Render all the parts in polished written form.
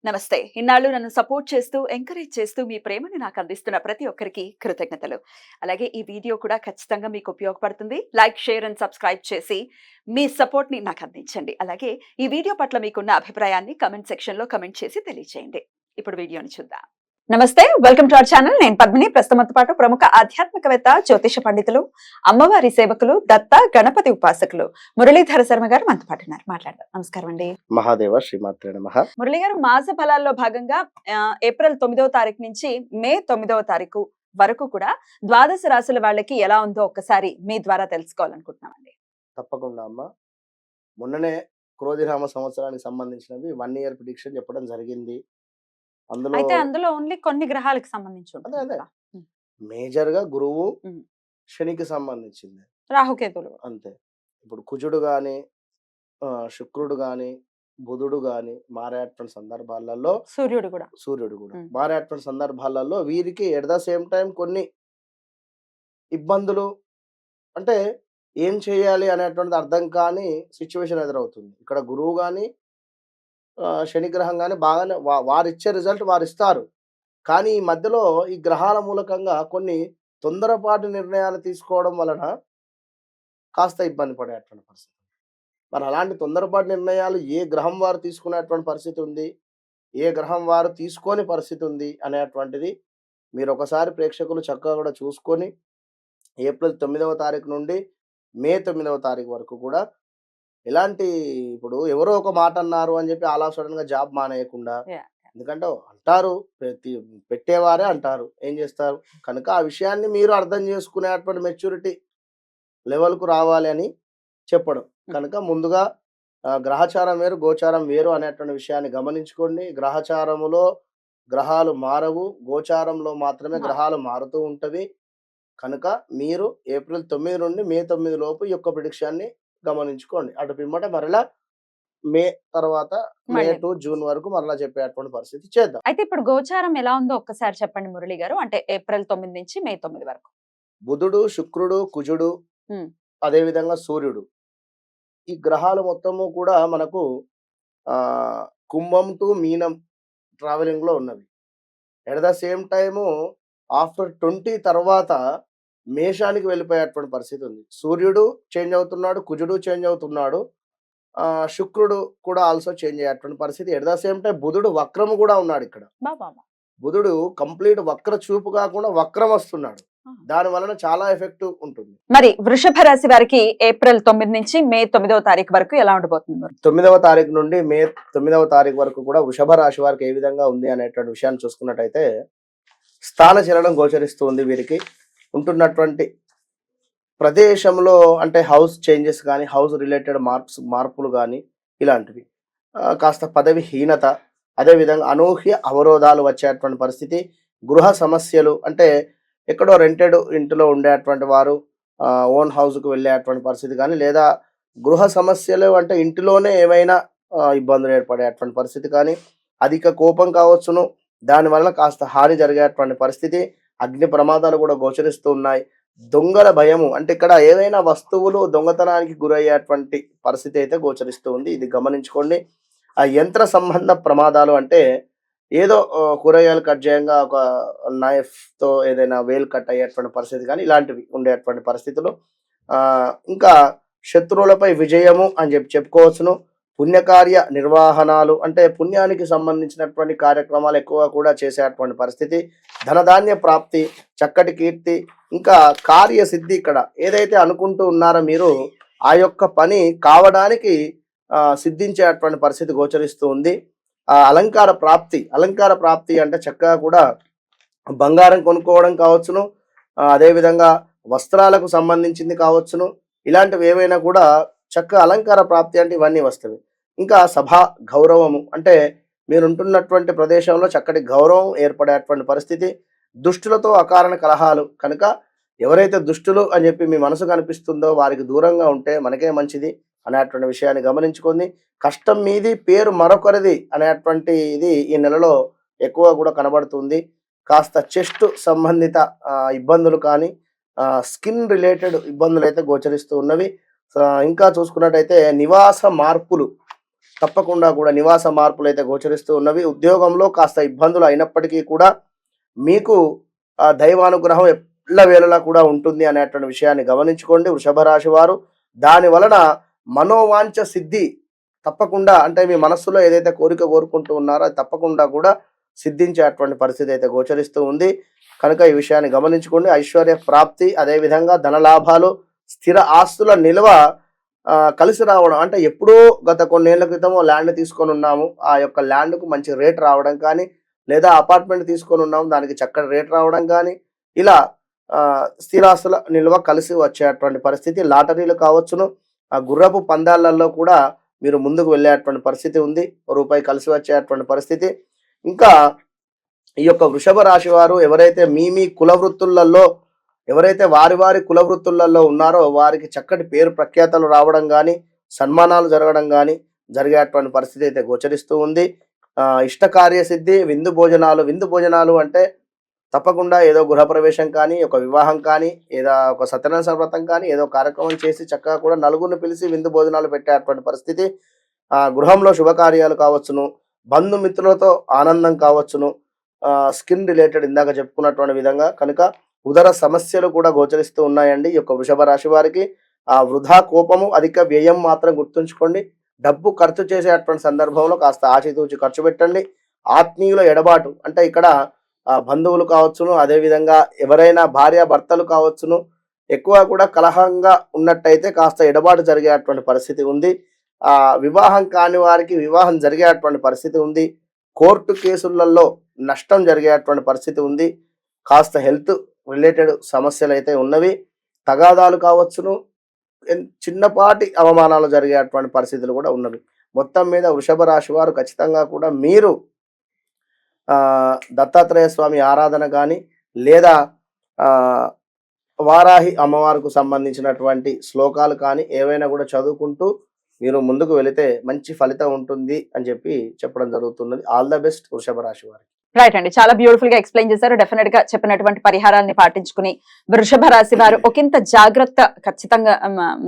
నమస్తే. ఇన్నాళ్ళు నన్ను సపోర్ట్ చేస్తూ, ఎంకరేజ్ చేస్తూ మీ ప్రేమని నాకు అందిస్తున్న ప్రతి ఒక్కరికి కృతజ్ఞతలు. అలాగే ఈ వీడియో కూడా ఖచ్చితంగా మీకు ఉపయోగపడుతుంది. లైక్, షేర్ అండ్ సబ్స్క్రైబ్ చేసి మీ సపోర్ట్‌ని నాకు అందించండి. అలాగే ఈ వీడియో పట్ల మీకున్న అభిప్రాయాన్ని కామెంట్ సెక్షన్‌లో కామెంట్ చేసి తెలియజేయండి. ఇప్పుడు వీడియోని చూద్దాం. నమస్తే, వెల్కమ్ టు అవర్ ఛానల్. నేను పద్మిని. ప్రస్తుతంతో పాటు ప్రముఖ ఆధ్యాత్మికవేత్త, జ్యోతిష పండితులు, అమ్మవారి సేవకులు, దత్త గణపతి ఉపాసకులు మురళీధర శర్మ గారు మనతో పాటు ఉన్నారు. మాట్లాడదాం. నమస్కారం అండి. మహాదేవ శ్రీమాత్రే నమః. మురళి గారు, మాస ఫలాల్లో భాగంగా ఏప్రిల్ 9వ తారీఖు నుంచి మే 9వ తారీఖు వరకు కూడా ద్వాదశ రాశుల వాళ్ళకి ఎలా ఉందో ఒక్కసారి మీ ద్వారా తెలుసుకోవాలనుకుంటున్నామండి. తప్పకుండా అమ్మ. మొన్ననే క్రోధినామ సంవత్సరానికి సంబంధించినవి 1 ఇయర్ ప్రిడిక్షన్ చెప్పడం జరిగింది. అందులో అయితే అందులో ఓన్లీ కొన్ని గ్రహాలకు సంబంధించి ఉంటుంది అదే కదా. మేజర్ గా గురువు ఉమ్. శనికి సంబంధించింది రాహుకేతులు. అంతే. ఇప్పుడు కుజుడు గాని శుక్రుడు గాని బుధుడు గాని మారేటువంటి సందర్భాలలో సూర్యుడు కూడా. మారేటువంటి సందర్భాలలో వీరికి ఎట్ ద సేమ్ టైం కొన్ని ఇబ్బందులు, అంటే ఏం చేయాలి అనేటువంటిది అర్థం కాని సిచ్యువేషన్ ఎదురవుతుంది. ఇక్కడ గురువు గాని శని గ్రహం గాని బాగానే వారిచ్చే రిజల్ట్ వారిస్తారు. కానీ ఈ మధ్యలో ఈ గ్రహాల మూలకంగా కొన్ని తొందరపాటు నిర్ణయాలు తీసుకోవడం వలన కాస్త ఇబ్బంది పడేటువంటి పరిస్థితి. మరి అలాంటి తొందరపాటు నిర్ణయాలు ఏ గ్రహం వారు తీసుకునేటువంటి పరిస్థితి ఉంది, ఏ గ్రహం వారు తీసుకోని పరిస్థితి ఉంది అనేటువంటిది మీరు ఒకసారి ప్రేక్షకులు చక్కగా కూడా చూసుకొని ఏప్రిల్ 9వ తారీఖు నుండి మే 9వ తారీఖు వరకు కూడా ఎలాంటి, ఇప్పుడు ఎవరో ఒక మాట అన్నారు అని చెప్పి అలా సడన్ గా జాబ్ మానేయకుండా, ఎందుకంటే అంటారు పెట్టేవారే అంటారు, ఏం చేస్తారు కనుక ఆ విషయాన్ని మీరు అర్థం చేసుకునేటువంటి మెచ్యూరిటీ లెవెల్కు రావాలి అని చెప్పడం. కనుక ముందుగా గ్రహచారం వేరు గోచారం వేరు అనేటువంటి విషయాన్ని గమనించుకోండి. గ్రహచారములో గ్రహాలు మారవు, గోచారంలో మాత్రమే గ్రహాలు మారుతూ ఉంటవి. కనుక మీరు ఏప్రిల్ 9 నుండి మే 9 లోపు ఈ యొక్క ప్రిడిక్షన్ని గమనించుకోండి. అటు పిమ్మట మరలా మే తర్వాత మే టు జూన్ వరకు మరలా చెప్పేటువంటి పరిస్థితి చేద్దాం. అయితే ఇప్పుడు గోచారం ఎలా ఉందో ఒక్కసారి చెప్పండి మురళి గారు. అంటే ఏప్రిల్ 9 నుంచి మే 9 వరకు. బుధుడు, శుక్రుడు, కుజుడు, అదే విధంగా సూర్యుడు, ఈ గ్రహాలు మొత్తము కూడా మనకు కుంభం టు మీనం ట్రావెలింగ్ లో ఉన్నవి. At the same time after 20 తర్వాత మేషానికి వెళ్ళిపోయేటువంటి పరిస్థితి ఉంది. సూర్యుడు చేంజ్ అవుతున్నాడు, కుజుడు చేంజ్ అవుతున్నాడు, శుక్రుడు కూడా ఆల్సో చేంజ్ అయ్యేటువంటి పరిస్థితి. ఎట్ ద సేమ్ టైం బుధుడు వక్రము కూడా ఉన్నాడు. ఇక్కడ బుధుడు కంప్లీట్ వక్ర చూపు కాకుండా వక్రం వస్తున్నాడు. దాని వలన చాలా ఎఫెక్ట్ ఉంటుంది. మరి వృషభ రాశి వారికి ఏప్రిల్ 9 నుంచి మే 9వ తారీఖు వరకు ఎలా ఉండబోతుంది? 9వ తారీఖు నుండి మే 9వ తారీఖు వరకు కూడా వృషభ రాశి వారికి ఏ విధంగా ఉంది అనేటువంటి విషయాన్ని చూసుకున్నట్టయితే స్థాన చలనం గోచరిస్తూ ఉంది. వీరికి ఉంటున్నటువంటి ప్రదేశంలో, అంటే హౌస్ చేంజెస్ కానీ, హౌస్ రిలేటెడ్ మార్పులు కానీ ఇలాంటివి, కాస్త పదవి హీనత, అదేవిధంగా అనూహ్య అవరోధాలు వచ్చేటువంటి పరిస్థితి, గృహ సమస్యలు, అంటే ఎక్కడో రెంటెడ్ ఇంటిలో ఉండేటువంటి వారు ఓన్ హౌస్కు వెళ్ళేటువంటి పరిస్థితి కానీ, లేదా గృహ సమస్యలు అంటే ఇంటిలోనే ఏమైనా ఇబ్బందులు ఏర్పడేటువంటి పరిస్థితి కానీ, అధిక కోపం కావచ్చును, దానివల్ల కాస్త హాని జరిగేటువంటి పరిస్థితి, అగ్ని ప్రమాదాలు కూడా గోచరిస్తూ ఉన్నాయి. దొంగల భయము, అంటే ఇక్కడ ఏదైనా వస్తువులు దొంగతనానికి గురయ్యేటువంటి పరిస్థితి అయితే గోచరిస్తూ ఉంది. ఇది గమనించుకోండి. ఆ యంత్ర సంబంధ ప్రమాదాలు, అంటే ఏదో కూరగాయలు కట్ చేయంగా ఒక నైఫ్తో ఏదైనా వేలు కట్ అయ్యేటువంటి పరిస్థితి కానీ ఇలాంటివి ఉండేటువంటి పరిస్థితులు. ఇంకా శత్రువులపై విజయము అని చెప్పుకోవచ్చును. పుణ్యకార్య నిర్వహణాలు, అంటే పుణ్యానికి సంబంధించినటువంటి కార్యక్రమాలు ఎక్కువగా కూడా చేసేటువంటి పరిస్థితి, ధనధాన్య ప్రాప్తి, చక్కటి కీర్తి, ఇంకా కార్యసిద్ధి. ఇక్కడ ఏదైతే అనుకుంటూ ఉన్నారో మీరు ఆ యొక్క పని కావడానికి సిద్ధించేటువంటి పరిస్థితి గోచరిస్తూ ఉంది. అలంకార ప్రాప్తి అంటే చక్కగా కూడా బంగారం కొనుక్కోవడం కావచ్చును, అదేవిధంగా వస్త్రాలకు సంబంధించింది కావచ్చును, ఇలాంటివి ఏవైనా కూడా చక్కగా అలంకార ప్రాప్తి అంటే ఇవన్నీ వస్తవి. ఇంకా సభా గౌరవము, అంటే మీరుంటున్నటువంటి ప్రదేశంలో చక్కటి గౌరవం ఏర్పడేటువంటి పరిస్థితి. దుష్టులతో అకారణ కలహాలు, కనుక ఎవరైతే దుష్టులు అని చెప్పి మీ మనసు కనిపిస్తుందో వారికి దూరంగా ఉంటే మనకే మంచిది అనేటువంటి విషయాన్ని గమనించుకుంది. కష్టం మీది, పేరు మరొకరిది అనేటువంటి ఇది ఈ నెలలో ఎక్కువ కూడా కనబడుతుంది. కాస్త చెస్ట్ సంబంధిత ఇబ్బందులు కానీ, స్కిన్ రిలేటెడ్ ఇబ్బందులు అయితే గోచరిస్తూ ఉన్నవి. ఇంకా చూసుకున్నట్టయితే నివాస మార్పులు, తప్పకుండా కూడా నివాస మార్పులు అయితే గోచరిస్తూ ఉన్నవి. ఉద్యోగంలో కాస్త ఇబ్బందులు అయినప్పటికీ కూడా మీకు దైవానుగ్రహం ఎల్లవేళలా కూడా ఉంటుంది అనేటువంటి విషయాన్ని గమనించుకోండి వృషభ రాశి వారు. దాని వలన మనోవాంఛ సిద్ధి తప్పకుండా, అంటే మీ మనస్సులో ఏదైతే కోరిక కోరుకుంటూ ఉన్నారో అది తప్పకుండా కూడా సిద్ధించేటువంటి పరిస్థితి అయితే గోచరిస్తూ ఉంది. కనుక ఈ విషయాన్ని గమనించుకోండి. ఐశ్వర్య ప్రాప్తి, అదేవిధంగా ధనలాభాలు, స్థిర ఆస్తుల నిల్వ కలిసి రావడం, అంటే ఎప్పుడో గత కొన్నేళ్ల క్రితం ల్యాండ్ తీసుకొని ఉన్నాము, ఆ యొక్క ల్యాండ్కు మంచి రేట్ రావడం కానీ, లేదా అపార్ట్మెంట్ తీసుకొని ఉన్నాము దానికి చక్కటి రేట్ రావడం కానీ, ఇలా స్థిరాస్తుల నిల్వ కలిసి వచ్చేటువంటి పరిస్థితి. లాటరీలు కావచ్చును, ఆ గుర్రపు పందాలలో కూడా మీరు ముందుకు వెళ్ళేటువంటి పరిస్థితి ఉంది, రూపాయి కలిసి వచ్చేటువంటి పరిస్థితి. ఇంకా ఈ యొక్క వృషభ రాశి వారు ఎవరైతే మీ కుల వృత్తులలో, ఎవరైతే వారి కుల వృత్తులలో ఉన్నారో వారికి చక్కటి పేరు ప్రఖ్యాతలు రావడం కానీ, సన్మానాలు జరగడం కానీ జరిగేటువంటి పరిస్థితి అయితే గోచరిస్తూ ఉంది. ఇష్టకార్య సిద్ధి, విందు భోజనాలు అంటే తప్పకుండా ఏదో గృహప్రవేశం కానీ, ఒక వివాహం కానీ, ఏదో ఒక సత్యనారాయణ వ్రతం కానీ, ఏదో కార్యక్రమం చేసి చక్కగా కూడా నలుగురిని పిలిచి విందు భోజనాలు పెట్టేటువంటి పరిస్థితి. గృహంలో శుభకార్యాలు కావచ్చును, బంధుమిత్రులతో ఆనందం కావచ్చును, స్కిన్ రిలేటెడ్ ఇందాక చెప్పుకున్నటువంటి విధంగా. కనుక ఉదర సమస్యలు కూడా గోచరిస్తూ ఉన్నాయండి ఈ యొక్క వృషభ రాశి వారికి. వృధా కోపము, అధిక వ్యయం మాత్రం గుర్తుంచుకోండి. డబ్బు ఖర్చు చేసేటువంటి సందర్భంలో కాస్త ఆచితూచి ఖర్చు పెట్టండి. ఆత్మీయుల ఎడబాటు, అంటే ఇక్కడ బంధువులు కావచ్చును, అదేవిధంగా ఎవరైనా భార్య భర్తలు కావచ్చును, ఎక్కువ కూడా కలహంగా ఉన్నట్టయితే కాస్త ఎడబాటు జరిగేటువంటి పరిస్థితి ఉంది. వివాహం కాని వారికి వివాహం జరిగేటువంటి పరిస్థితి ఉంది. కోర్టు కేసులలో నష్టం జరిగేటువంటి పరిస్థితి ఉంది. కాస్త హెల్త్ రిలేటెడ్ సమస్యలు అయితే ఉన్నవి. తగాదాలు కావచ్చును, చిన్నపాటి అవమానాలు జరిగేటువంటి పరిస్థితులు కూడా ఉన్నవి. మొత్తం మీద వృషభ రాశి వారు ఖచ్చితంగా కూడా మీరు దత్తాత్రేయ స్వామి ఆరాధన కానీ, లేదా వారాహి అమ్మవారికి సంబంధించినటువంటి శ్లోకాలు కానీ ఏవైనా కూడా చదువుకుంటూ మీరు ముందుకు వెళితే మంచి ఫలితం ఉంటుంది అని చెప్పడం జరుగుతున్నది. ఆల్ ద బెస్ట్ వృషభ రాశి వారికి. రైట్ అండి, చాలా బ్యూటిఫుల్ గా ఎక్స్ప్లెయిన్ చేశారు. డెఫినెట్ గా చెప్పినటువంటి పరిహారాన్ని పాటించుకుని వృషభ రాశి వారు ఒకంత జాగ్రత్త ఖచ్చితంగా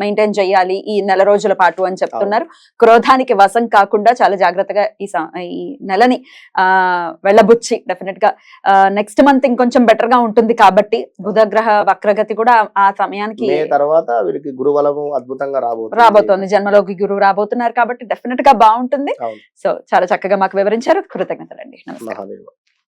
మెయింటైన్ చేయాలి ఈ నెల రోజుల పాటు అని చెప్తున్నారు. క్రోధానికి వశం కాకుండా చాలా జాగ్రత్తగా ఈ నెలని వెళ్ళబుచ్చి డెఫినెట్ గా నెక్స్ట్ మంత్ ఇంకొంచెం బెటర్ గా ఉంటుంది కాబట్టి బుధగ్రహ వక్రగతి కూడా ఆ సమయానికి తర్వాత వీరికి గురుబలము అద్భుతంగా రాబోతోంది. జన్మలోకి గురువు రాబోతున్నారు కాబట్టి డెఫినెట్ గా బాగుంటుంది. సో చాలా చక్కగా మాకు వివరించారు. కృతజ్ఞతలండి. నమస్కారం.